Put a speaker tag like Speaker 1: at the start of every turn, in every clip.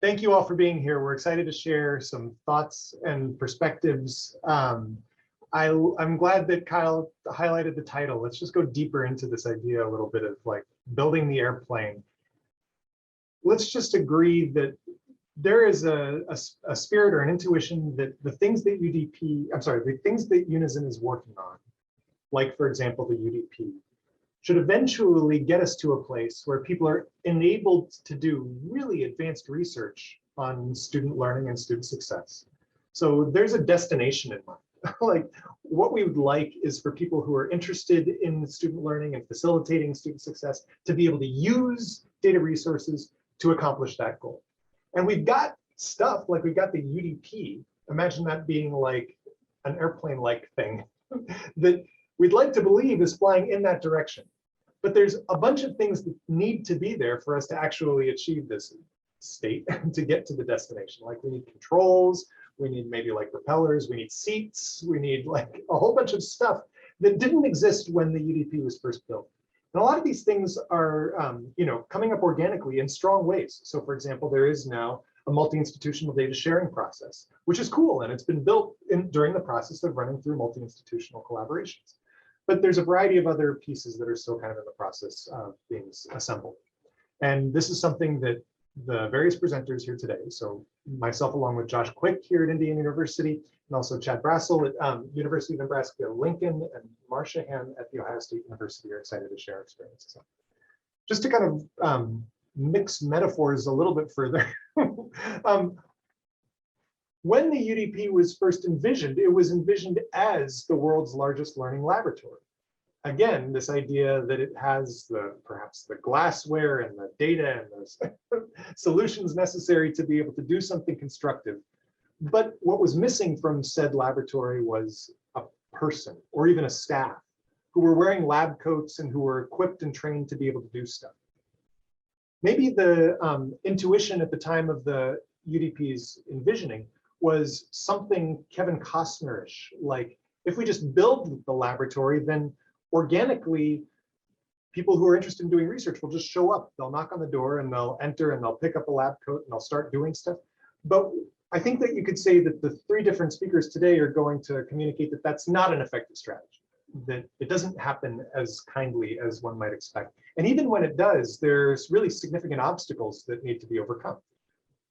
Speaker 1: Thank you all for being here. We're excited to share some thoughts and perspectives. I'm glad that Kyle highlighted the title. Let's just go deeper into this idea a little bit of like building the airplane. Let's just agree that there is a spirit or an intuition that the things that the things that Unizin is working on, like for example, the UDP, should eventually get us to a place where people are enabled to do really advanced research on student learning and student success. So there's a destination in mind. Like what we would like is for people who are interested in student learning and facilitating student success to be able to use data resources to accomplish that goal. And we've got stuff like we've got the UDP. Imagine that being like an airplane-like thing that we'd like to believe is flying in that direction. But there's a bunch of things that need to be there for us to actually achieve this state to get to the destination. Like we need controls, we need maybe like propellers, we need seats, we need like a whole bunch of stuff that didn't exist when the UDP was first built. And a lot of these things are coming up organically in strong ways. So for example, there is now a multi-institutional data sharing process, which is cool. And it's been built during the process of running through multi-institutional collaborations. But there's a variety of other pieces that are still kind of in the process of being assembled. And this is something that the various presenters here today, so myself along with Josh Quick here at Indiana University, and also Chad Brassil at University of Nebraska-Lincoln, and Marcia Ham at The Ohio State University are excited to share experiences. Just to kind of mix metaphors a little bit further, when the UDP was first envisioned, it was envisioned as the world's largest learning laboratory. Again, this idea that it has perhaps the glassware and the data and the solutions necessary to be able to do something constructive. But what was missing from said laboratory was a person or even a staff who were wearing lab coats and who were equipped and trained to be able to do stuff. Maybe the intuition at the time of the UDP's envisioning was something Kevin Costner-ish, like if we just build the laboratory, then organically, people who are interested in doing research will just show up. They'll knock on the door and they'll enter and they'll pick up a lab coat and they'll start doing stuff. But I think that you could say that the three different speakers today are going to communicate that that's not an effective strategy, that it doesn't happen as kindly as one might expect. And even when it does, there's really significant obstacles that need to be overcome.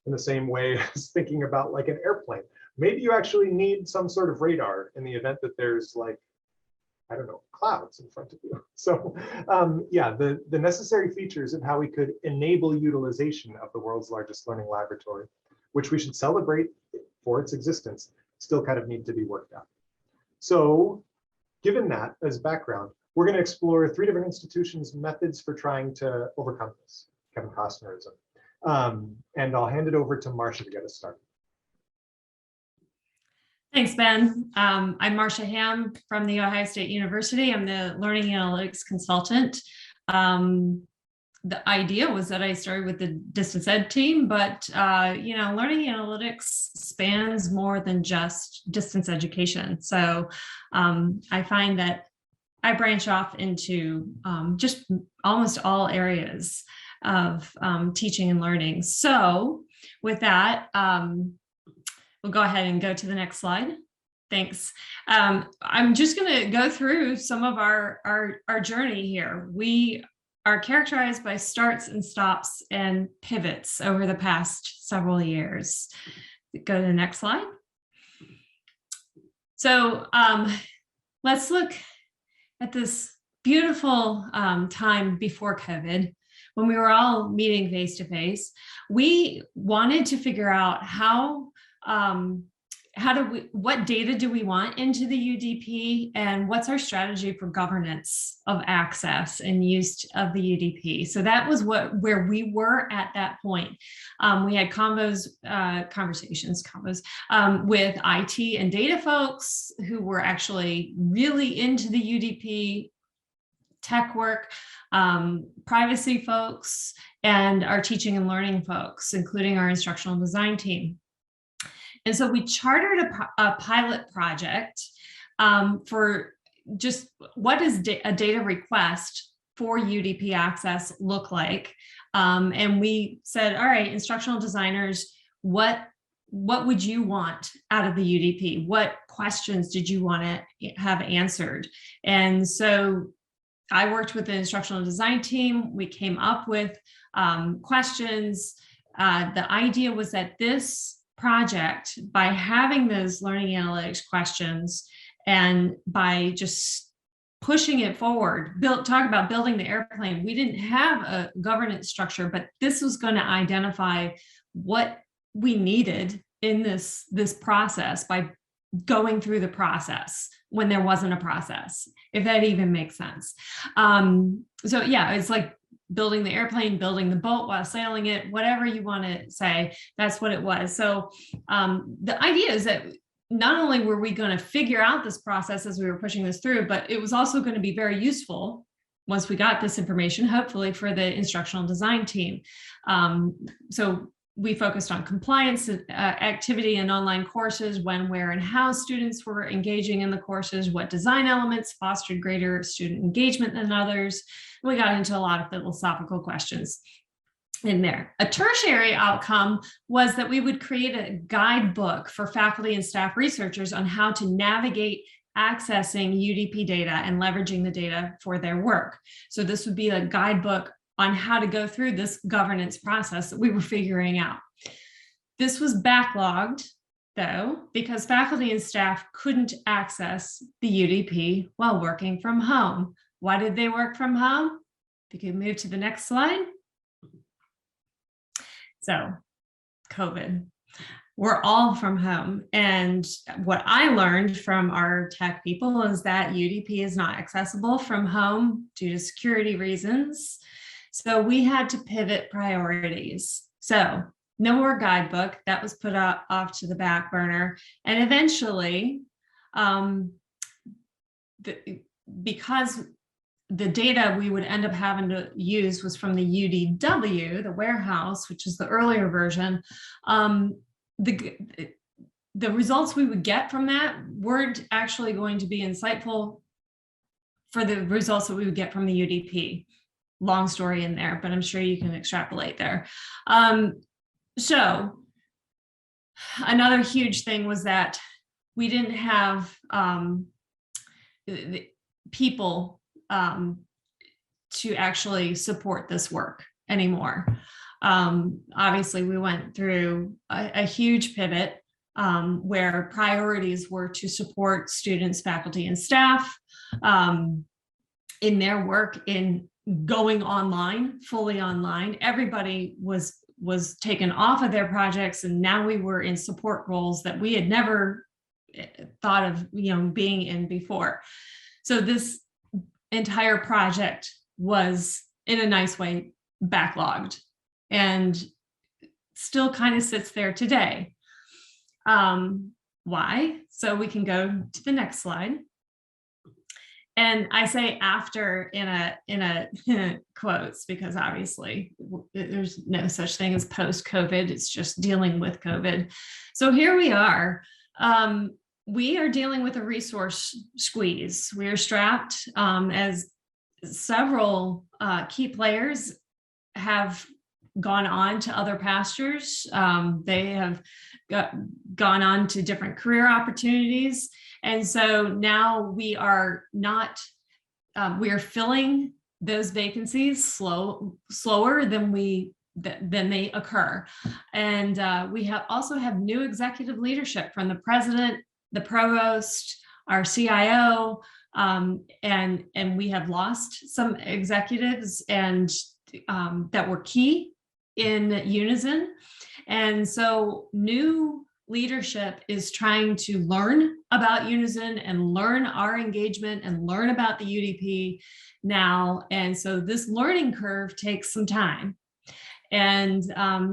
Speaker 1: In the same way as thinking about like an airplane. Maybe you actually need some sort of radar in the event that there's like, I don't know, clouds in front of you. So yeah, the necessary features of how we could enable utilization of the world's largest learning laboratory, which we should celebrate for its existence, still kind of need to be worked out. So given that as background, we're going to explore three different institutions' methods for trying to overcome this Kevin Costnerism. And I'll hand it over to Marcia to get us started.
Speaker 2: Thanks, Ben. I'm Marcia Ham from The Ohio State University. I'm the Learning Analytics Consultant. The idea was that I started with the distance ed team, but learning analytics spans more than just distance education. So I find that I branch off into just almost all areas of teaching and learning. So with that, we'll go ahead and go to the next slide. Thanks. I'm just going to go through some of our journey here. We are characterized by starts and stops and pivots over the past several years. Go to the next slide. So let's look at this beautiful time before COVID, when we were all meeting face-to-face. We wanted to figure out what data do we want into the UDP, and what's our strategy for governance of access and use of the UDP. So that was where we were at that point. We had conversations with IT and data folks who were actually really into the UDP tech work, privacy folks, and our teaching and learning folks, including our instructional design team. And so we chartered a pilot project for just what does a data request for UDP access look like And we said, all right, instructional designers, what would you want out of the UDP? What questions did you want to have answered? And so I worked with the instructional design team. We came up with questions. The idea was that this project, by having those learning analytics questions and by just pushing it forward, talk about building the airplane. We didn't have a governance structure, but this was going to identify what we needed in this process by going through the process when there wasn't a process, if that even makes sense. So yeah, it's like building the airplane, building the boat while sailing it, whatever you want to say, that's what it was. So the idea is that not only were we going to figure out this process as we were pushing this through, but it was also going to be very useful once we got this information, hopefully for the instructional design team. So we focused on compliance activity in online courses, when, where, and how students were engaging in the courses, what design elements fostered greater student engagement than others. We got into a lot of philosophical questions in there. A tertiary outcome was that we would create a guidebook for faculty and staff researchers on how to navigate accessing UDP data and leveraging the data for their work. So this would be a guidebook on how to go through this governance process that we were figuring out. This was backlogged, though, because faculty and staff couldn't access the UDP while working from home. Why did they work from home? If you could move to the next slide. So, COVID. We're all from home. And what I learned from our tech people is that UDP is not accessible from home due to security reasons. So we had to pivot priorities. So no more guidebook, that was put off to the back burner. And eventually, because the data we would end up having to use was from the UDW, the warehouse, which is the earlier version, the results we would get from that weren't actually going to be insightful for the results that we would get from the UDP. Long story in there, but I'm sure you can extrapolate there. So another huge thing was that we didn't have people to actually support this work anymore. Obviously, we went through a huge pivot where priorities were to support students, faculty, and staff in their work in going online, fully online. Everybody was taken off of their projects, and now we were in support roles that we had never thought of, being in before. So this entire project was, in a nice way, backlogged, and still kind of sits there today. Why? So we can go to the next slide. And I say after in a quotes, because obviously there's no such thing as post-COVID, it's just dealing with COVID. So here we are. We are dealing with a resource squeeze. We are strapped as several key players have gone on to other pastures. They have gone on to different career opportunities. And so now we are not, we are filling those vacancies slower than they occur. And we also have new executive leadership from the president, the provost, our CIO, and we have lost some executives and that were key in Unizin. And so new leadership is trying to learn about Unizin and learn our engagement and learn about the UDP now. And so this learning curve takes some time. And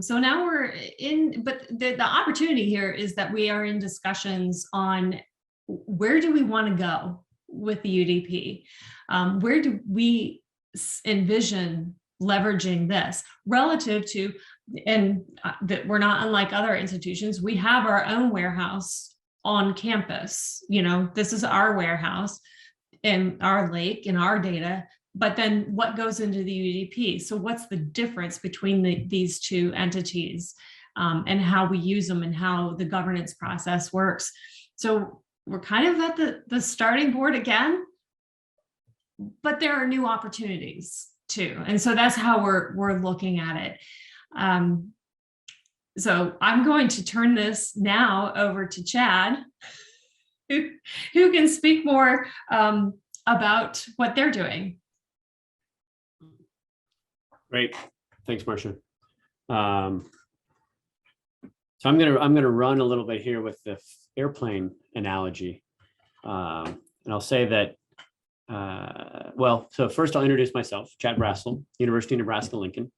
Speaker 2: so now we're in, but the opportunity here is that we are in discussions on where do we want to go with the UDP? Where do we envision leveraging this relative to, and that we're not unlike other institutions, we have our own warehouse on campus. This is our warehouse and our lake and our data. but then what goes into the UDP? So what's the difference between these two entities, and how we use them and how the governance process works? So we're kind of at the starting board again, but there are new opportunities too. And so that's how we're looking at it. So I'm going to turn this now over to Chad, who can speak more about what they're doing.
Speaker 3: Great, thanks, Marcia. So I'm gonna run a little bit here with the airplane analogy, and I'll say that. Well, so first I'll introduce myself, Chad Brassil, University of Nebraska-Lincoln.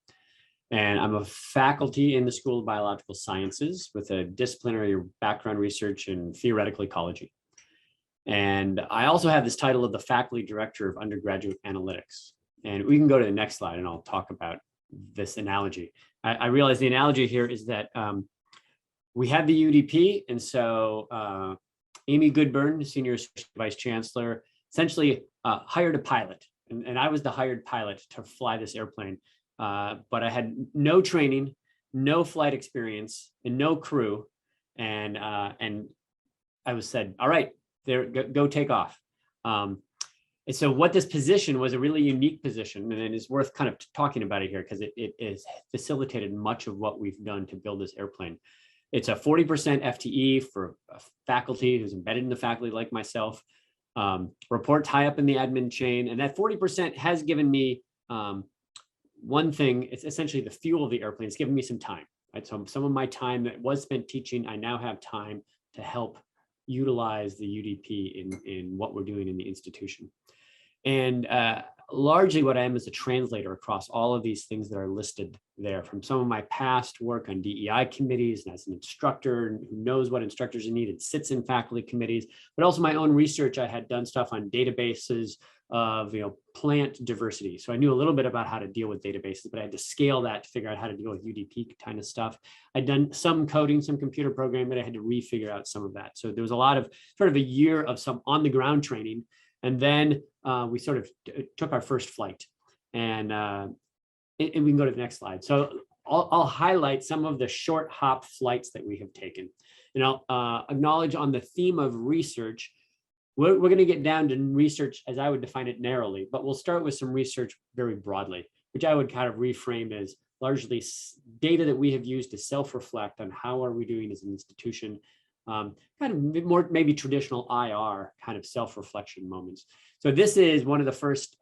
Speaker 3: And I'm a faculty in the School of Biological Sciences with a disciplinary background research in theoretical ecology. And I also have this title of the faculty director of undergraduate analytics. And we can go to the next slide and I'll talk about this analogy. I realize the analogy here is that we have the UDP. And so Amy Goodburn, Senior Vice Chancellor, essentially hired a pilot. And I was the hired pilot to fly this airplane. But I had no training, no flight experience, and no crew, and I was said, "All right, there, go take off." And so, what this position was a really unique position, and it's worth kind of talking about it here because it has facilitated much of what we've done to build this airplane. It's a 40% FTE for a faculty who's embedded in the faculty like myself. Reports high up in the admin chain, and that 40% has given me. One thing, it's essentially the fuel of the airplane. It's given me some time, right? So some of my time that was spent teaching, I now have time to help utilize the UDP in what we're doing in the institution. And largely what I am is a translator across all of these things that are listed there, from some of my past work on DEI committees and as an instructor who knows what instructors need and sits in faculty committees, but also my own research. I had done stuff on databases of plant diversity. So I knew a little bit about how to deal with databases, but I had to scale that to figure out how to deal with UDP kind of stuff. I'd done some coding, some computer programming, but I had to refigure out some of that. So there was a lot of sort of a year of some on the ground training. And then we sort of took our first flight, and we can go to the next slide. So I'll highlight some of the short hop flights that we have taken. And I'll acknowledge on the theme of research, we're going to get down to research as I would define it narrowly, but we'll start with some research very broadly, which I would kind of reframe as largely data that we have used to self-reflect on how are we doing as an institution, kind of more maybe traditional IR kind of self-reflection moments. So this is one of the first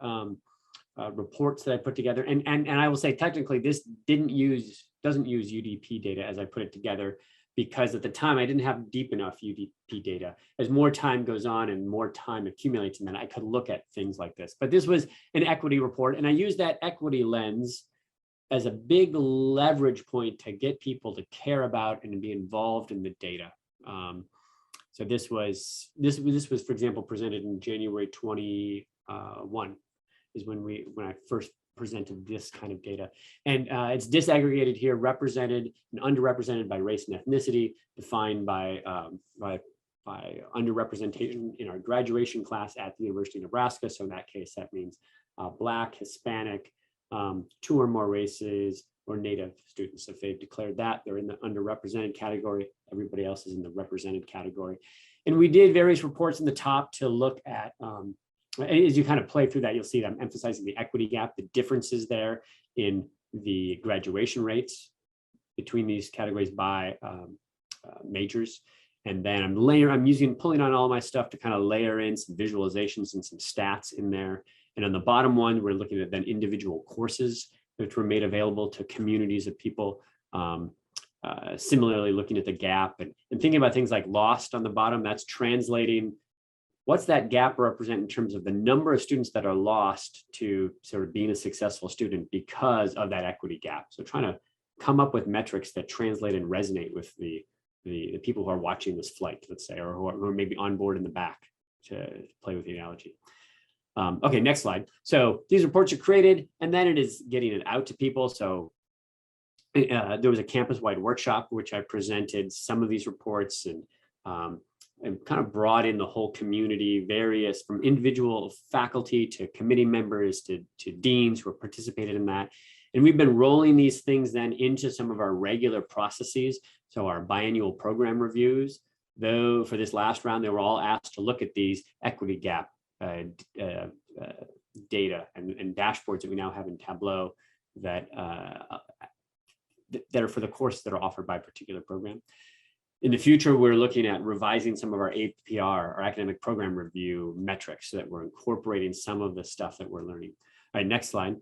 Speaker 3: reports that I put together, and I will say technically this doesn't use UDP data as I put it together, because at the time I didn't have deep enough UDP data. As more time goes on and more time accumulates, and then I could look at things like this. But this was an equity report, and I used that equity lens as a big leverage point to get people to care about and to be involved in the data. So this was, for example, presented in January 21 is when I first presented this kind of data. And it's disaggregated here, represented and underrepresented by race and ethnicity, defined by underrepresentation in our graduation class at the University of Nebraska. So in that case, that means Black, Hispanic, 2 or more races, or Native students. If they've declared that, they're in the underrepresented category. Everybody else is in the represented category. And we did various reports in the top to look at, as you kind of play through that, you'll see that I'm emphasizing the equity gap, the differences there in the graduation rates between these categories by majors. And then I'm pulling on all my stuff to kind of layer in some visualizations and some stats in there. And on the bottom one, we're looking at then individual courses which were made available to communities of people. Similarly, looking at the gap and thinking about things like lost on the bottom, that's translating what's that gap represent in terms of the number of students that are lost to sort of being a successful student because of that equity gap. So trying to come up with metrics that translate and resonate with the people who are watching this flight, let's say, or who are maybe on board in the back, to play with the analogy. Okay, next slide. So these reports are created, and then it is getting it out to people. So there was a campus-wide workshop which I presented some of these reports, and and kind of brought in the whole community, various from individual faculty to committee members to deans who have participated in that. And we've been rolling these things then into some of our regular processes. So our biennial program reviews, though for this last round, they were all asked to look at these equity gap data and dashboards that we now have in Tableau that are for the courses that are offered by a particular program. In the future, we're looking at revising some of our APR, our academic program review metrics, so that we're incorporating some of the stuff that we're learning. All right, next slide.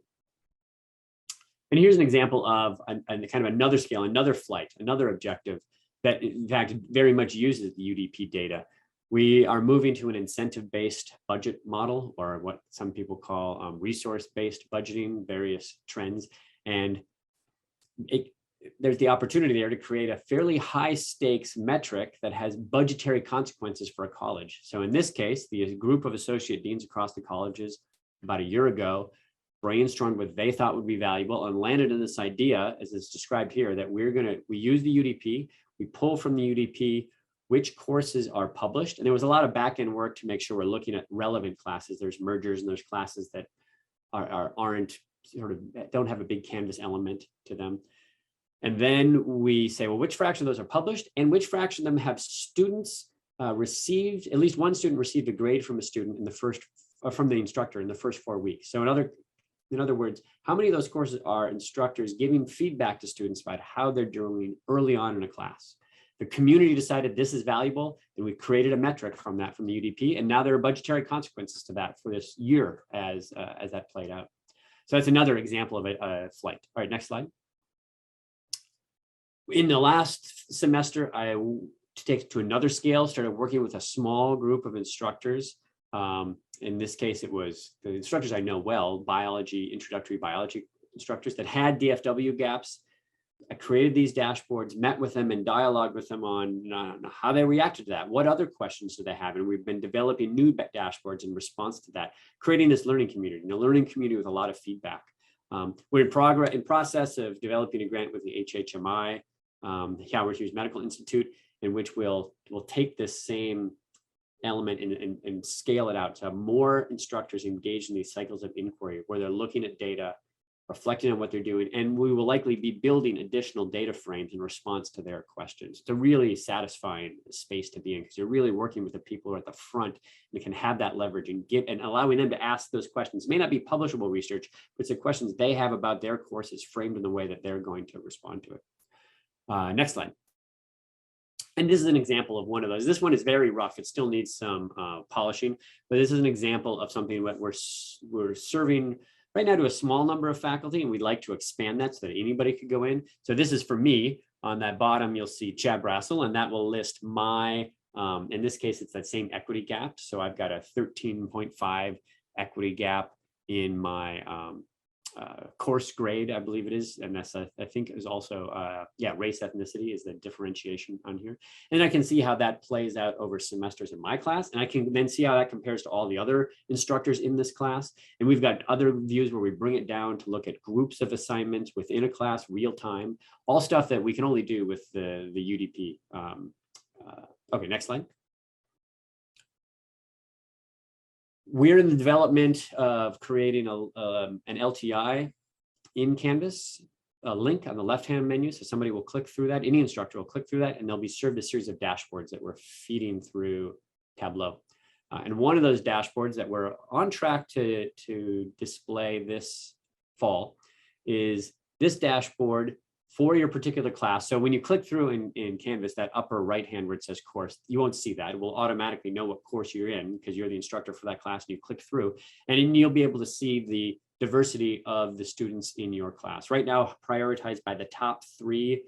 Speaker 3: And here's an example of a kind of another scale, another flight, another objective that in fact very much uses the UDP data. We are moving to an incentive-based budget model, or what some people call resource-based budgeting, various trends. And there's the opportunity there to create a fairly high stakes metric that has budgetary consequences for a college. So in this case, the group of associate deans across the colleges about a year ago brainstormed what they thought would be valuable and landed in this idea, as is described here, that we use the UDP, we pull from the UDP which courses are published. And there was a lot of back end work to make sure we're looking at relevant classes. There's mergers and there's classes that aren't don't have a big Canvas element to them. And then we say, well, which fraction of those are published and which fraction of them have students received, at least one student received a grade from a student in the from the instructor in the first 4 weeks. So in other words, how many of those courses are instructors giving feedback to students about how they're doing early on in a class? The community decided this is valuable, and we created a metric from that from the UDP, and now there are budgetary consequences to that for this year as that played out. So that's another example of a flight. All right, next slide. In the last semester, to take it to another scale, started working with a small group of instructors. In this case, it was the instructors I know well, introductory biology instructors that had DFW gaps. I created these dashboards, met with them and dialogued with them on how they reacted to that. What other questions do they have? And we've been developing new dashboards in response to that, creating this learning community, a learning community with a lot of feedback. We're in process of developing a grant with the HHMI, the Howard Hughes Medical Institute, in which we'll take this same element and scale it out to have more instructors engaged in these cycles of inquiry where they're looking at data, reflecting on what they're doing, and we will likely be building additional data frames in response to their questions. It's a really satisfying space to be in because you're really working with the people who are at the front and can have that leverage and allowing them to ask those questions. It may not be publishable research, but it's the questions they have about their courses framed in the way that they're going to respond to it. Next slide. And this is an example of one of those. This one is very rough. It still needs some polishing, but this is an example of something that we're serving right now to a small number of faculty, and we'd like to expand that so that anybody could go in. So this is for me. On that bottom, you'll see Chad Brassil, and that will list my, in this case, it's that same equity gap. So I've got a 13.5 equity gap in my course grade, I believe it is. And that's, I think is also, race ethnicity is the differentiation on here. And I can see how that plays out over semesters in my class. And I can then see how that compares to all the other instructors in this class. And we've got other views where we bring it down to look at groups of assignments within a class, real time, all stuff that we can only do with the UDP. Okay, next slide. We're in the development of creating an LTI in Canvas, a link on the left-hand menu. So somebody will click through that, any instructor will click through that, and they'll be served a series of dashboards that we're feeding through Tableau. And one of those dashboards that we're on track to display this fall is this dashboard for your particular class. So when you click through in Canvas, that upper right-hand where it says course, you won't see that. It will automatically know what course you're in because you're the instructor for that class, and you click through, and you'll be able to see the diversity of the students in your class. Right now, prioritized by the top 3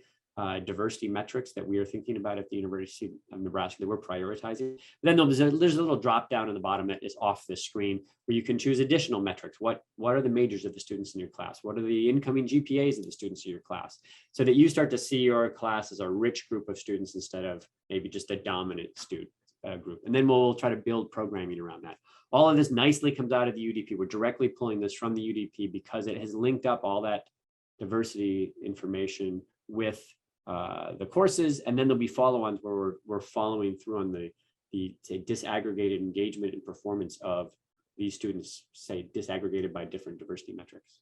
Speaker 3: diversity metrics that we are thinking about at the University of Nebraska that we're prioritizing. Then there's a little drop down on the bottom that is off the screen where you can choose additional metrics. What are the majors of the students in your class? What are the incoming GPAs of the students in your class? So that you start to see your class as a rich group of students instead of maybe just a dominant student group. And then we'll try to build programming around that. All of this nicely comes out of the UDP. We're directly pulling this from the UDP because it has linked up all that diversity information with the courses, and then there'll be follow-ons where we're following through on the the, say, disaggregated engagement and performance of these students, say, disaggregated by different diversity metrics.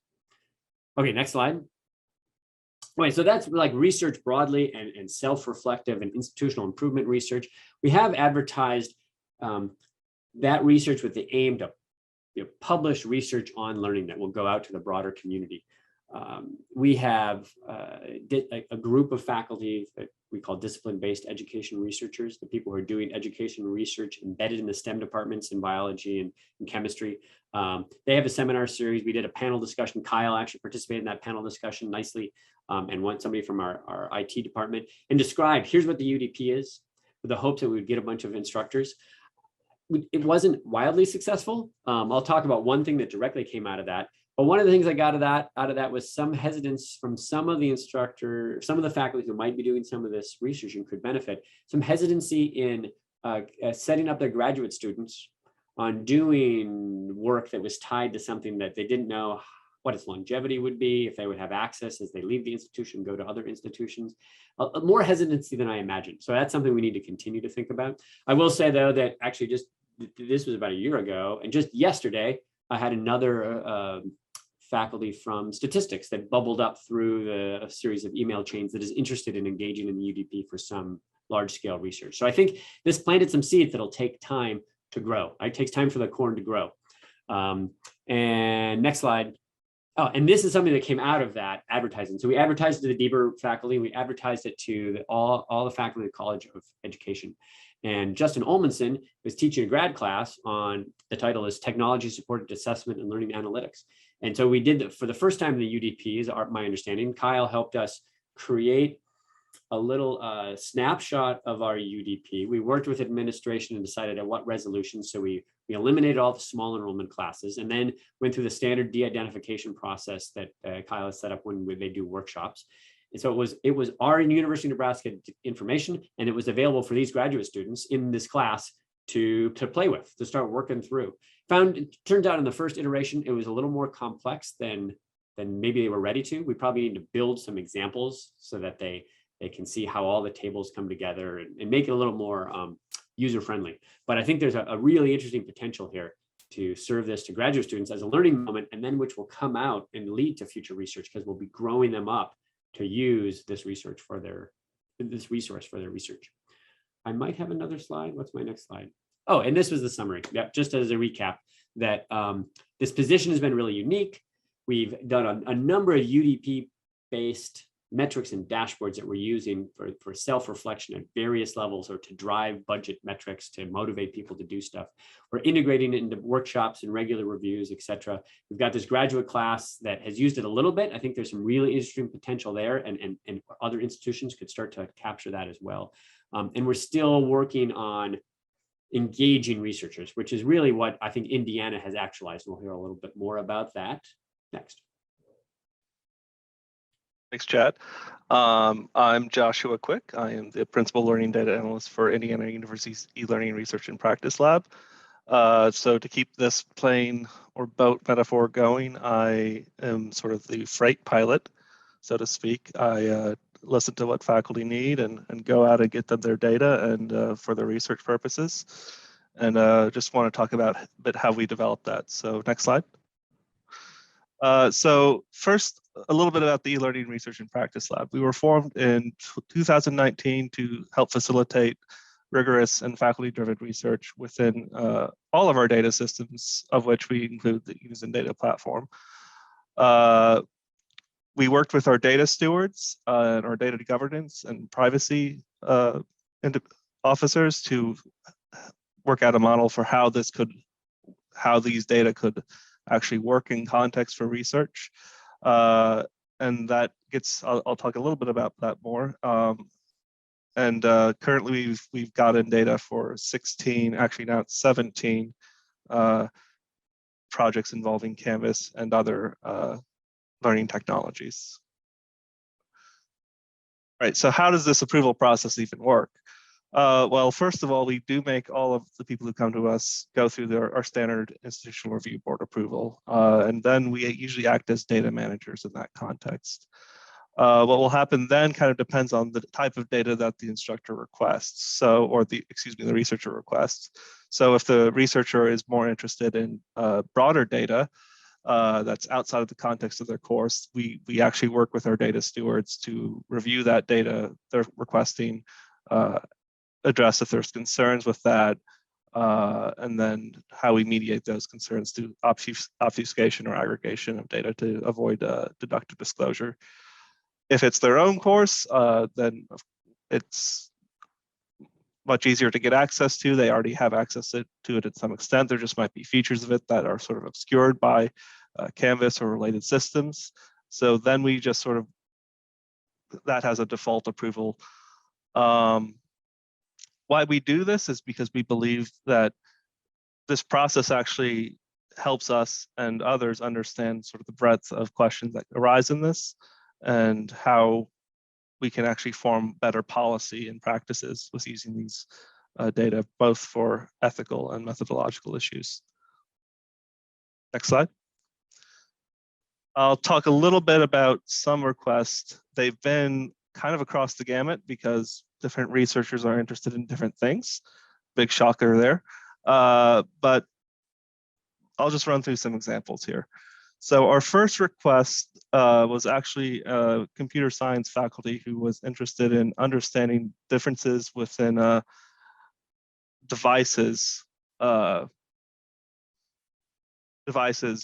Speaker 3: Okay, next slide. Right, so that's like research broadly and self-reflective and institutional improvement research. We have advertised that research with the aim to publish research on learning that will go out to the broader community. We have a group of faculty that we call discipline-based education researchers, the people who are doing education research embedded in the STEM departments in biology and chemistry. They have a seminar series. We did a panel discussion. Kyle actually participated in that panel discussion nicely, and went somebody from our IT department and described, here's what the UDP is, with the hopes that we would get a bunch of instructors. It wasn't wildly successful. I'll talk about one thing that directly came out of that. But one of the things I got out of that was some hesitance from some of the instructors, some of the faculty who might be doing some of this research and could benefit, some hesitancy in setting up their graduate students on doing work that was tied to something that they didn't know what its longevity would be, if they would have access as they leave the institution, go to other institutions. More hesitancy than I imagined. So that's something we need to continue to think about. I will say, though, that actually just this was about a year ago, and just yesterday, I had another faculty from statistics that bubbled up through a series of email chains that is interested in engaging in the UDP for some large-scale research. So I think this planted some seeds that'll take time to grow. It takes time for the corn to grow. And next slide. Oh, and this is something that came out of that advertising. So we advertised it to the Deber faculty. We advertised it to all the faculty of the College of Education. And Justin Olmanson was teaching a grad class on, the title is Technology Supported Assessment and Learning Analytics. And so we did that for the first time in the UDP, is my understanding. Kyle helped us create a little snapshot of our UDP. We worked with administration and decided at what resolution. So we eliminated all the small enrollment classes and then went through the standard de-identification process that Kyle has set up when they do workshops. And so it was our University of Nebraska information, and it was available for these graduate students in this class to play with, to start working through. It turns out in the first iteration, it was a little more complex than maybe they were ready to. We probably need to build some examples so that they can see how all the tables come together and make it a little more user-friendly. But I think there's a really interesting potential here to serve this to graduate students as a learning moment, and then which will come out and lead to future research, because we'll be growing them up to use this resource for their research. I might have another slide. What's my next slide? Oh, and this was the summary. Yep, just as a recap, that this position has been really unique. We've done a number of UDP-based metrics and dashboards that we're using for self-reflection at various levels, or to drive budget metrics to motivate people to do stuff. We're integrating it into workshops and regular reviews, et cetera. We've got this graduate class that has used it a little bit. I think there's some really interesting potential there, and other institutions could start to capture that as well. And we're still working on engaging researchers, which is really what I think Indiana has actualized. We'll hear a little bit more about that next.
Speaker 4: Thanks, Chad. I'm Joshua Quick. I am the Principal Learning Data Analyst for Indiana University's eLearning Research and Practice Lab. So to keep this plane or boat metaphor going, I am sort of the freight pilot, so to speak. I listen to what faculty need and go out and get them their data and for their research purposes. And just want to talk about a bit how we develop that. So next slide. So first, a little bit about the eLearning Research and Practice Lab. We were formed in 2019 to help facilitate rigorous and faculty-driven research within all of our data systems, of which we include the Unizin Data Platform. We worked with our data stewards and our data governance and privacy officers to work out a model for how these data could actually work in context for research. And that gets, I'll talk a little bit about that more. Currently we've gotten data for 16, actually now it's 17 projects involving Canvas and other learning technologies. All right, so how does this approval process even work? Well, first of all, we do make all of the people who come to us go through our standard institutional review board approval. And then we usually act as data managers in that context. What will happen then kind of depends on the type of data that the instructor requests. So, or the researcher requests. So if the researcher is more interested in broader data that's outside of the context of their course, we actually work with our data stewards to review that data they're requesting, address if there's concerns with that, and then how we mediate those concerns through obfuscation or aggregation of data to avoid deductive disclosure. If it's their own course, then it's much easier to get access to. They already have access to it at some extent. There just might be features of it that are sort of obscured by Canvas or related systems. So then we just sort of, that has a default approval. Why we do this is because we believe that this process actually helps us and others understand sort of the breadth of questions that arise in this and how we can actually form better policy and practices with using these data, both for ethical and methodological issues. Next slide. I'll talk a little bit about some requests. They've been kind of across the gamut because different researchers are interested in different things. Big shocker there. But I'll just run through some examples here. So our first request was actually a computer science faculty who was interested in understanding differences within devices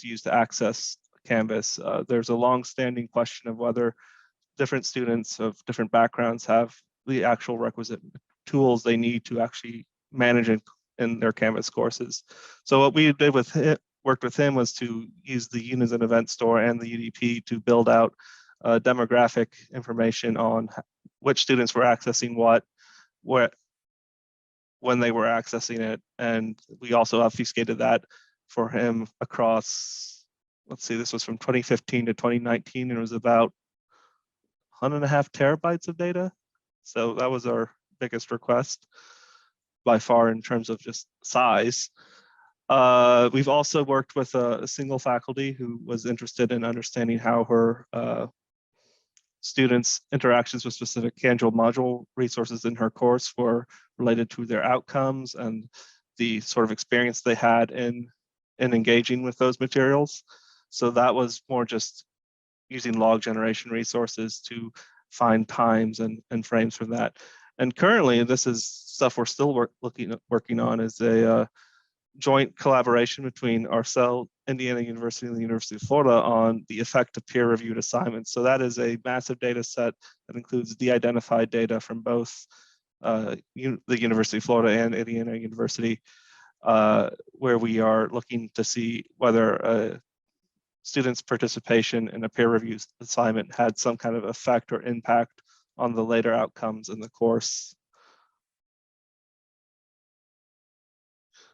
Speaker 4: used to access Canvas. There's a long-standing question of whether different students of different backgrounds have the actual requisite tools they need to actually manage in their Canvas courses. So what we did with him, worked with him, was to use the Unizin event store and the UDP to build out demographic information on which students were accessing what, when they were accessing it. And we also obfuscated that for him across, let's see, this was from 2015 to 2019, and it was about 1.5 terabytes of data. So that was our biggest request by far in terms of just size. We've also worked with a single faculty who was interested in understanding how her students' interactions with specific Canvas module resources in her course were related to their outcomes and the sort of experience they had in engaging with those materials. So that was more just using log generation resources to find times and frames from that. And currently, this is stuff we're still working on, is a joint collaboration between ourselves, Indiana University, and the University of Florida on the effect of peer-reviewed assignments. So that is a massive data set that includes de-identified data from both the University of Florida and Indiana University, where we are looking to see whether students' participation in a peer review assignment had some kind of effect or impact on the later outcomes in the course.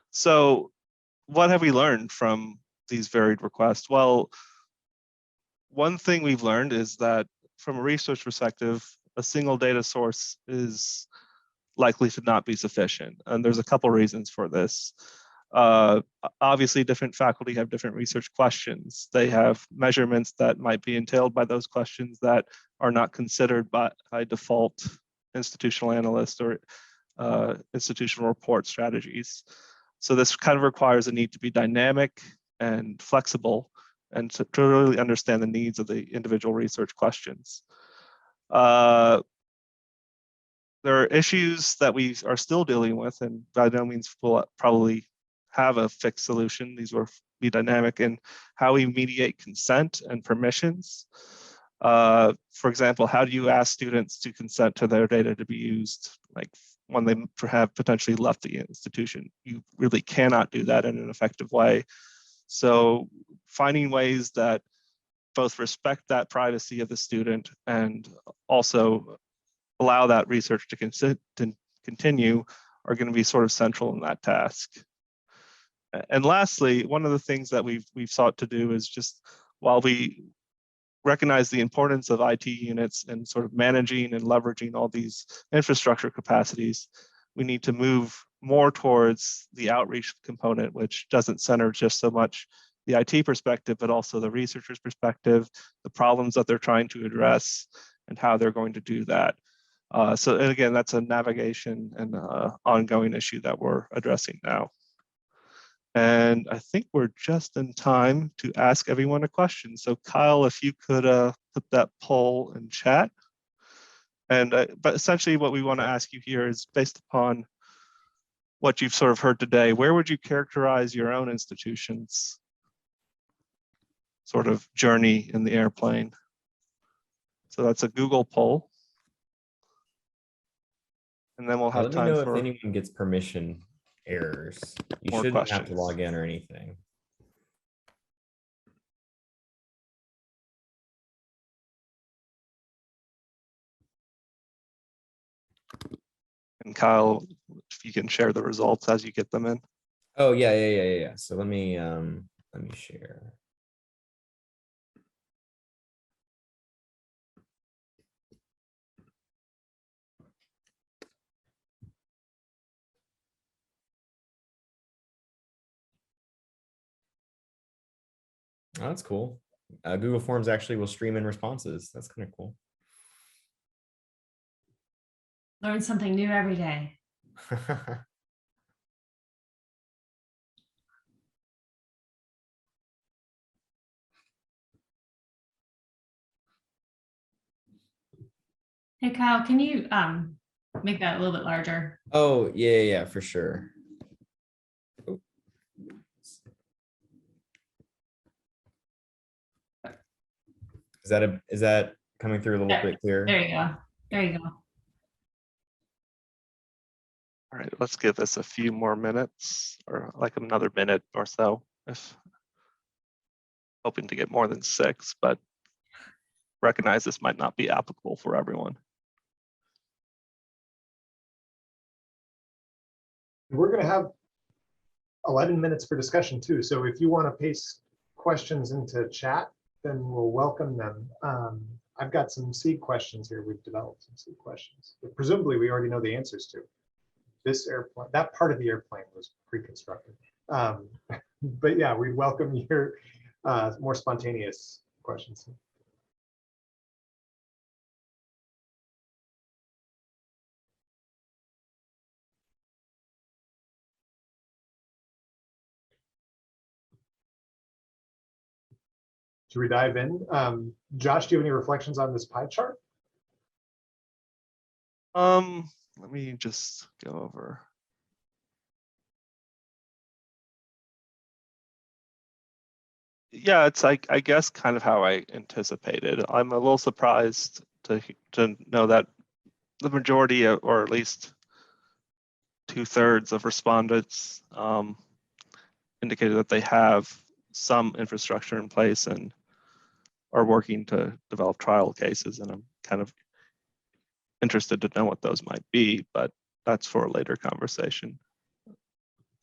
Speaker 4: So what have we learned from these varied requests? Well, one thing we've learned is that from a research perspective, a single data source is likely to not be sufficient. And there's a couple reasons for this. Obviously, different faculty have different research questions. They have measurements that might be entailed by those questions that are not considered by default institutional analyst or institutional report strategies. So this kind of requires a need to be dynamic and flexible and to really understand the needs of the individual research questions. There are issues that we are still dealing with, and by no means will probably have a fixed solution. These will be dynamic in how we mediate consent and permissions. For example, how do you ask students to consent to their data to be used, like when they have potentially left the institution? You really cannot do that in an effective way. So finding ways that both respect that privacy of the student and also allow that research to continue are going to be sort of central in that task. And lastly, one of the things that we've sought to do is just, while we recognize the importance of IT units and sort of managing and leveraging all these infrastructure capacities, we need to move more towards the outreach component, which doesn't center just so much the IT perspective, but also the researcher's perspective, the problems that they're trying to address, and how they're going to do that. So and again, that's a navigation and ongoing issue that we're addressing now. And I think we're just in time to ask everyone a question. So Kyle, if you could put that poll in chat. And but essentially what we want to ask you here is, based upon what you've sort of heard today, where would you characterize your own institution's sort of journey in the airplane? So that's a Google poll. And then we'll have
Speaker 5: Let me
Speaker 4: time
Speaker 5: know
Speaker 4: for
Speaker 5: if anyone gets permission errors. You
Speaker 4: more
Speaker 5: shouldn't have to
Speaker 4: questions.
Speaker 5: log in or anything.
Speaker 4: And Kyle, if you can share the results as you get them in.
Speaker 5: Oh yeah. So let me share. Oh, that's cool. Google Forms actually will stream in responses. That's kind of cool.
Speaker 2: Learn something new every day. Hey, Kyle, can you make that a little bit larger?
Speaker 5: Oh, yeah, for sure. Oh. Is that coming through a little bit clearer?
Speaker 2: There you go. There you go.
Speaker 4: All right, let's give this a few more minutes, or like another minute or so, if hoping to get more than 6, but recognize this might not be applicable for everyone.
Speaker 1: We're going to have 11 minutes for discussion too. So if you want to paste questions into chat, then we'll welcome them. I've got some seed questions here. We've developed some seed questions that presumably we already know the answers to. This airplane, that part of the airplane was pre-constructed. But yeah, we welcome your more spontaneous questions. Should we dive in? Josh, do you have any reflections on this pie chart?
Speaker 4: Let me just go over. Yeah, it's like, I guess, kind of how I anticipated. I'm a little surprised to know that the majority, or at least 2/3 of respondents indicated that they have some infrastructure in place and are working to develop trial cases. And I'm kind of interested to know what those might be, but that's for a later conversation.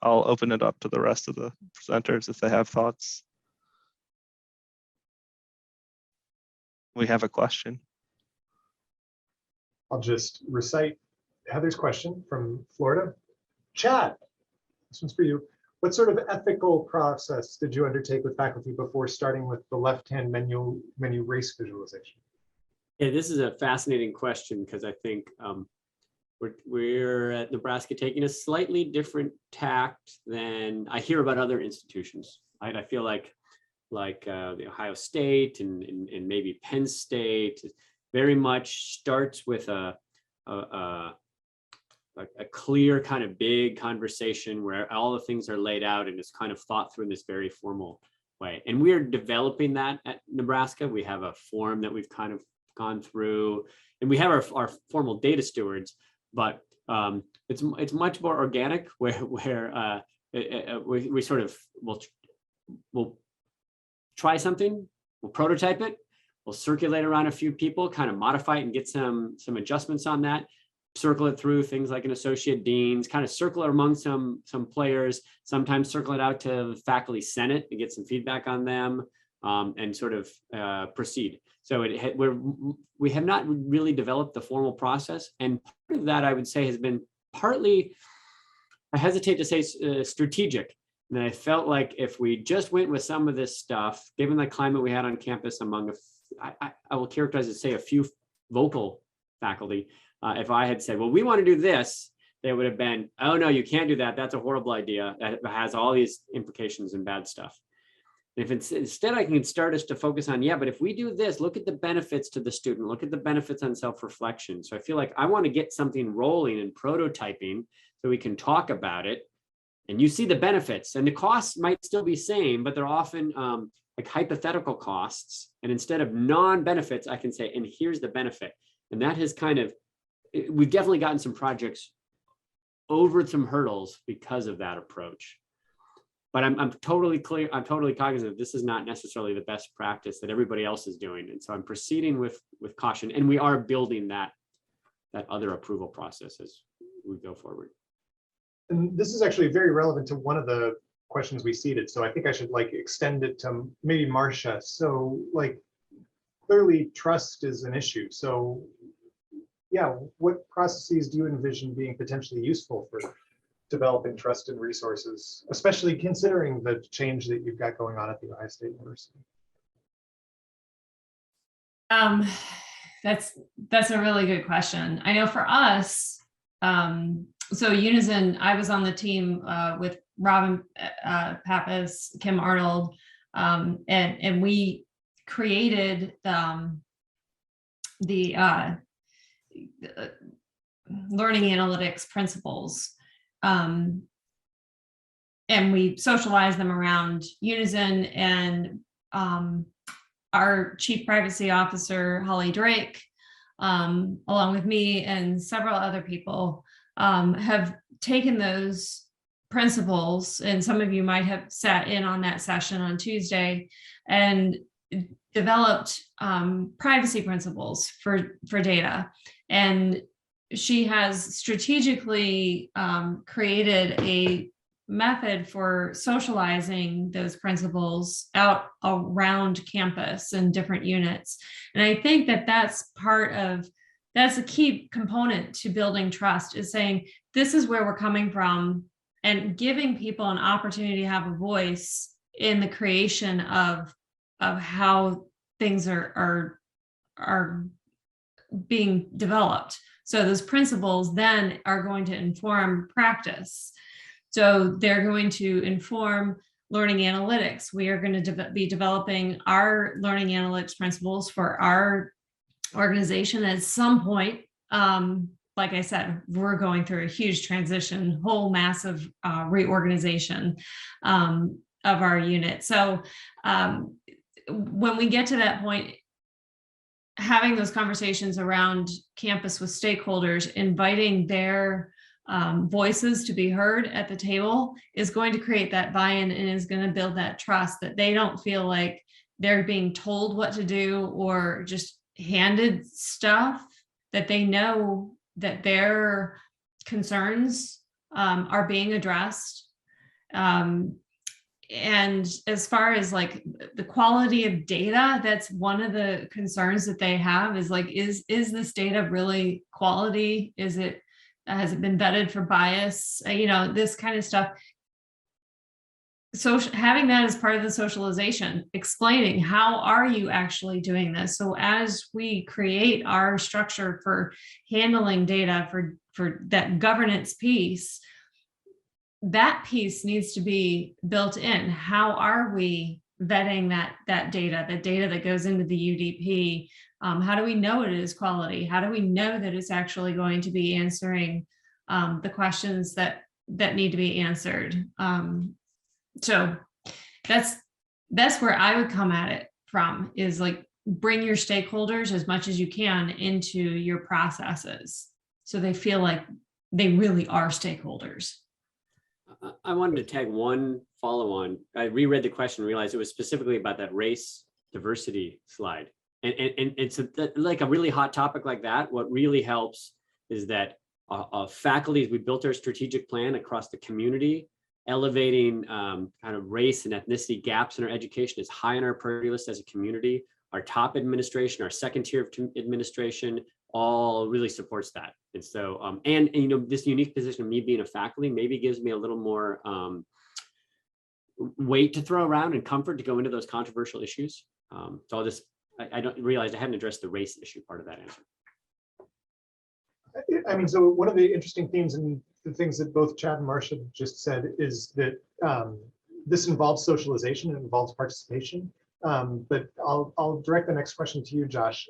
Speaker 4: I'll open it up to the rest of the presenters if they have thoughts. We have a question.
Speaker 1: I'll just recite Heather's question from Florida. Chad, this one's for you. What sort of ethical process did you undertake with faculty before starting with the left-hand menu race visualization?
Speaker 3: Yeah, this is a fascinating question because I think we're at Nebraska taking a slightly different tact than I hear about other institutions. Right? I feel like the Ohio State and maybe Penn State very much starts with a clear kind of big conversation where all the things are laid out and it's kind of thought through in this very formal way. And we're developing that at Nebraska. We have a form that we've kind of gone through, and we have our formal data stewards, but it's much more organic where we sort of we'll try something, we'll prototype it, we'll circulate around a few people, kind of modify it and get some adjustments on that, circle it through things like an associate deans, kind of circle it among some players, sometimes circle it out to the faculty senate and get some feedback on them, and sort of proceed. So we have not really developed the formal process, and part of that I would say has been partly, I hesitate to say strategic, And I felt like if we just went with some of this stuff, given the climate we had on campus among, I will characterize it, say, a few vocal faculty, if I had said, well, we want to do this, they would have been, oh, no, you can't do that. That's a horrible idea. That has all these implications and bad stuff. If it's, instead, I can start us to focus on, yeah, but if we do this, look at the benefits to the student, look at the benefits on self-reflection. So I feel like I want to get something rolling and prototyping so we can talk about it. And you see the benefits, and the costs might still be same, but they're often like hypothetical costs. And instead of non-benefits, I can say, and here's the benefit. And that has kind of, we've definitely gotten some projects over some hurdles because of that approach. But I'm totally clear, I'm totally cognizant that this is not necessarily the best practice that everybody else is doing. And so I'm proceeding with caution, and we are building that other approval process as we go forward.
Speaker 1: And this is actually very relevant to one of the questions we seeded. So I think I should like extend it to maybe Marcia. So like clearly trust is an issue. So yeah, what processes do you envision being potentially useful for developing trusted resources, especially considering the change that you've got going on at the Ohio State University?
Speaker 2: That's a really good question. I know for us, so Unizin, I was on the team with Robin Pappas, Kim Arnold, and we created the learning analytics principles. And we socialize them around Unizin, and our chief privacy officer, Holly Drake, along with me and several other people, have taken those principles, and some of you might have sat in on that session on Tuesday, and developed privacy principles for data. And she has strategically created a method for socializing those principles out around campus and different units. And I think that that's a key component to building trust, is saying, this is where we're coming from, and giving people an opportunity to have a voice in the creation of how things are being developed. So those principles then are going to inform practice. So they're going to inform learning analytics. We are going to be developing our learning analytics principles for our organization at some point. Like I said, we're going through a huge transition, whole massive reorganization of our unit. So when we get to that point, having those conversations around campus with stakeholders, inviting their voices to be heard at the table, is going to create that buy-in, and is going to build that trust, that they don't feel like they're being told what to do or just handed stuff, that they know that their concerns are being addressed. And as far as like the quality of data, that's one of the concerns that they have, is like, is this data really quality? Has it been vetted for bias? This kind of stuff. So having that as part of the socialization, explaining how are you actually doing this? So as we create our structure for handling data for that governance piece, that piece needs to be built in. How are we vetting that data, the data that goes into the UDP? How do we know it is quality? How do we know that it's actually going to be answering the questions that need to be answered? So that's where I would come at it from, is like, bring your stakeholders as much as you can into your processes, so they feel like they really are stakeholders.
Speaker 3: I wanted to tag one follow-on. I reread the question and realized it was specifically about that race diversity slide. And it's like a really hot topic like that. What really helps is that faculty, we built our strategic plan across the community, elevating kind of race and ethnicity gaps in our education is high on our priority list as a community. Our top administration, our second tier of administration, all really supports that. And so, and this unique position of me being a faculty maybe gives me a little more weight to throw around and comfort to go into those controversial issues. So I don't realize I hadn't addressed the race issue part of that answer.
Speaker 1: I mean, so one of the interesting themes and the things that both Chad and Marcia just said is that this involves socialization, it involves participation. But I'll direct the next question to you, Josh.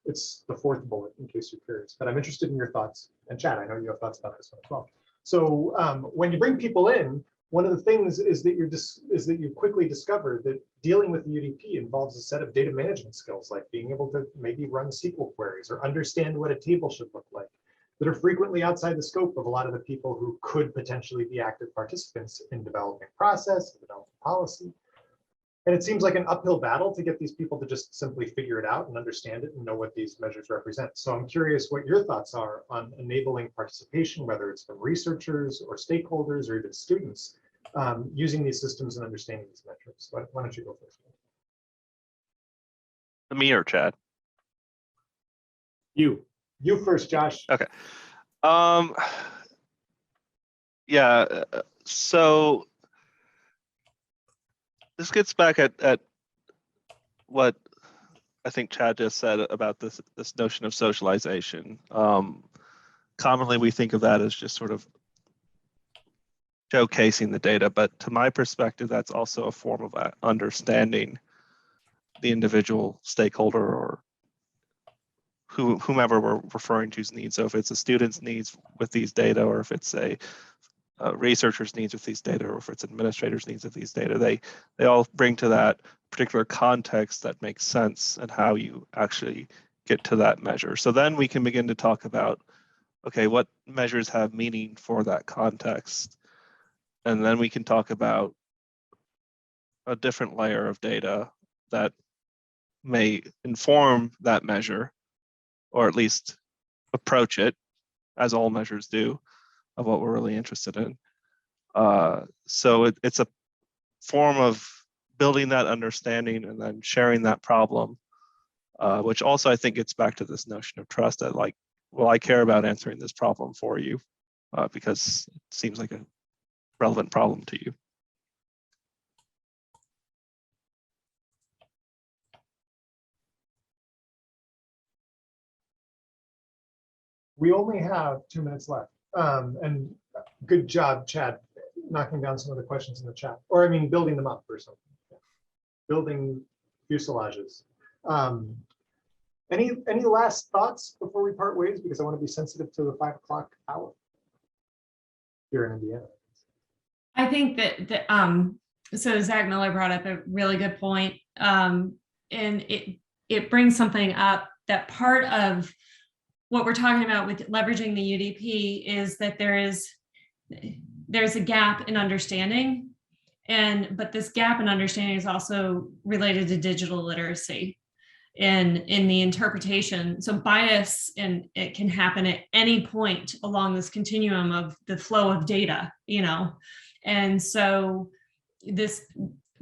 Speaker 1: It's the fourth bullet in case you're curious, but I'm interested in your thoughts. And Chad, I know you have thoughts about this one as well. So when you bring people in, one of the things is that you quickly discover that dealing with the UDP involves a set of data management skills, like being able to maybe run SQL queries or understand what a table should look like, that are frequently outside the scope of a lot of the people who could potentially be active participants in developing process, developing policy. And it seems like an uphill battle to get these people to just simply figure it out and understand it and know what these measures represent. So I'm curious what your thoughts are on enabling participation, whether it's from researchers or stakeholders or even students, using these systems and understanding these metrics. Why don't you go first?
Speaker 4: Me or Chad?
Speaker 1: You first, Josh.
Speaker 4: Okay. Yeah, so this gets back at what I think Chad just said about this notion of socialization. Commonly, we think of that as just sort of showcasing the data, but to my perspective, that's also a form of understanding the individual stakeholder or whomever we're referring to's needs. So if it's a student's needs with these data, or if it's a researcher's needs with these data, or if it's administrators' needs with these data, they all bring to that particular context that makes sense and how you actually get to that measure. So then we can begin to talk about, okay, what measures have meaning for that context? And then we can talk about a different layer of data that may inform that measure, or at least approach it, as all measures do, of what we're really interested in. So it's a form of building that understanding and then sharing that problem, which also I think gets back to this notion of trust, that like, well, I care about answering this problem for you because it seems like a relevant problem to you.
Speaker 1: We only have 2 minutes left. And good job, Chad, knocking down some of the questions in the chat, or I mean, building them up or something. Building fuselages. Any last thoughts before we part ways? Because I want to be sensitive to the 5 o'clock hour here in Indiana.
Speaker 2: I think that so Zach Miller brought up a really good point, and it brings something up that part of what we're talking about with leveraging the UDP is that there's a gap in understanding, but this gap in understanding is also related to digital literacy in the interpretation. So bias, and it can happen at any point along this continuum of the flow of data, and so this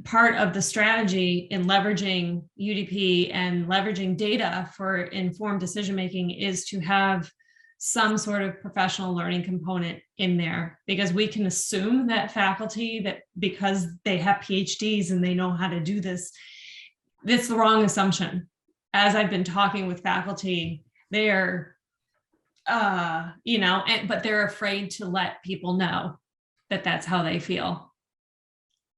Speaker 2: part of the strategy in leveraging UDP and leveraging data for informed decision-making is to have some sort of professional learning component in there, because we can assume that faculty, that because they have PhDs and they know how to do this, that's the wrong assumption. As I've been talking with faculty, they're, but they're afraid to let people know that that's how they feel.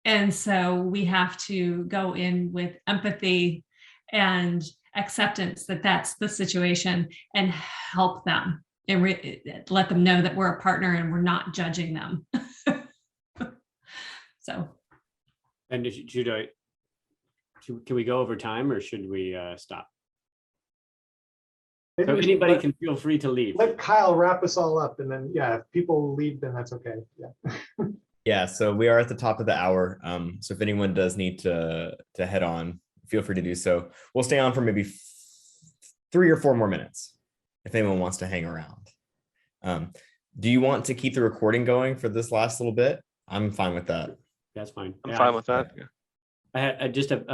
Speaker 2: And so we have to go in with empathy and acceptance that that's the situation, and help them and let them know that we're a partner and we're not judging them. So.
Speaker 3: And can we go over time, or should we stop? So anybody can feel free to leave.
Speaker 1: Let Kyle wrap us all up, and then if people leave, then that's okay. Yeah.
Speaker 5: Yeah, so we are at the top of the hour. So if anyone does need to head on, feel free to do so. We'll stay on for maybe 3 or 4 more minutes if anyone wants to hang around. Do you want to keep the recording going for this last little bit? I'm fine with that.
Speaker 3: That's fine.
Speaker 4: I'm fine with that. Yeah.
Speaker 3: I just have,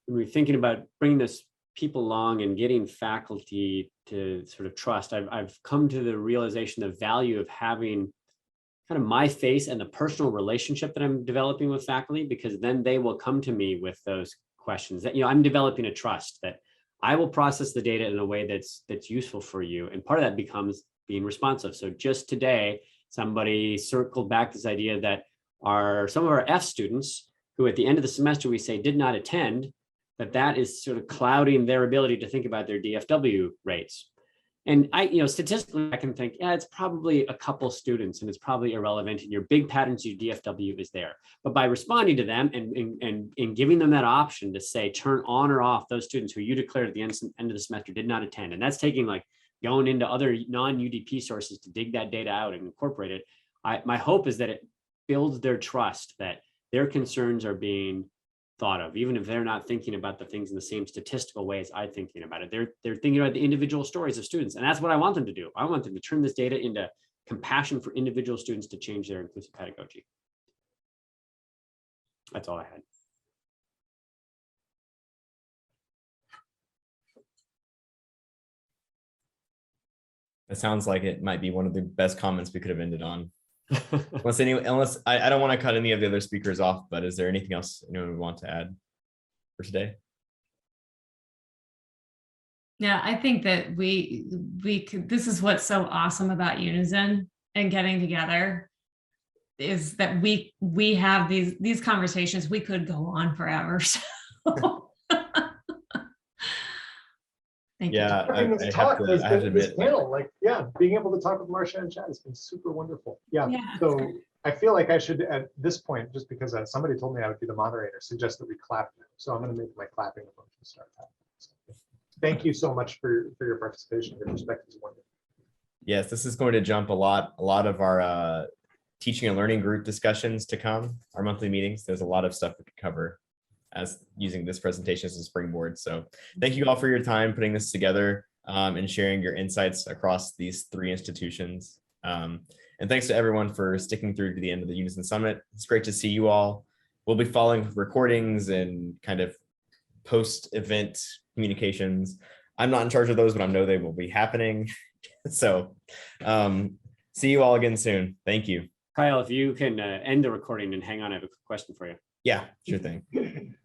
Speaker 3: we're thinking about bringing this people along and getting faculty to sort of trust. I've come to the realization, the value of having kind of my face and the personal relationship that I'm developing with faculty, because then they will come to me with those questions that, I'm developing a trust that I will process the data in a way that's useful for you. And part of that becomes being responsive. So just today, somebody circled back this idea that some of our F students who at the end of the semester we say did not attend, that is sort of clouding their ability to think about their DFW rates. And statistically, I can think, it's probably a couple students and it's probably irrelevant, and your big patterns, your DFW is there. But by responding to them and giving them that option to say, turn on or off those students who you declared at the end of the semester did not attend. And that's taking going into other non-UDP sources to dig that data out and incorporate it. My hope is that it builds their trust that their concerns are being thought of, even if they're not thinking about the things in the same statistical way as I'm thinking about it. They're thinking about the individual stories of students. And that's what I want them to do. I want them to turn this data into compassion for individual students to change their inclusive pedagogy. That's all I had.
Speaker 5: It sounds like it might be one of the best comments we could have ended on. Unless I don't want to cut any of the other speakers off, but is there anything else anyone would want to add for today?
Speaker 2: Yeah, I think that we could, this is what's so awesome about Unizin and getting together, is that we have these conversations. We could go on forever. So. Thank you.
Speaker 5: Yeah, I
Speaker 1: This
Speaker 5: have
Speaker 1: talk
Speaker 5: to
Speaker 1: has been this
Speaker 5: admit,
Speaker 1: panel, being able to talk with Marcia and Chad has been super wonderful. Yeah.
Speaker 2: Yeah.
Speaker 1: So I feel like I should, at this point, just because somebody told me I would be the moderator, suggest that we clap now. So I'm going to make my clapping emoji start happening. So, thank you so much for your participation. Your perspective is wonderful.
Speaker 5: yes, this is going to jump a lot of our teaching and learning group discussions to come, our monthly meetings. There's a lot of stuff we could cover as using this presentation as a springboard. So thank you all for your time putting this together and sharing your insights across these 3 institutions. And thanks to everyone for sticking through to the end of the Unizin Summit. It's great to see you all. We'll be following recordings and kind of post-event communications. I'm not in charge of those, but I know they will be happening. So see you all again soon. Thank you.
Speaker 3: Kyle, if you can end the recording and hang on, I have a quick question for you.
Speaker 5: Yeah, sure thing.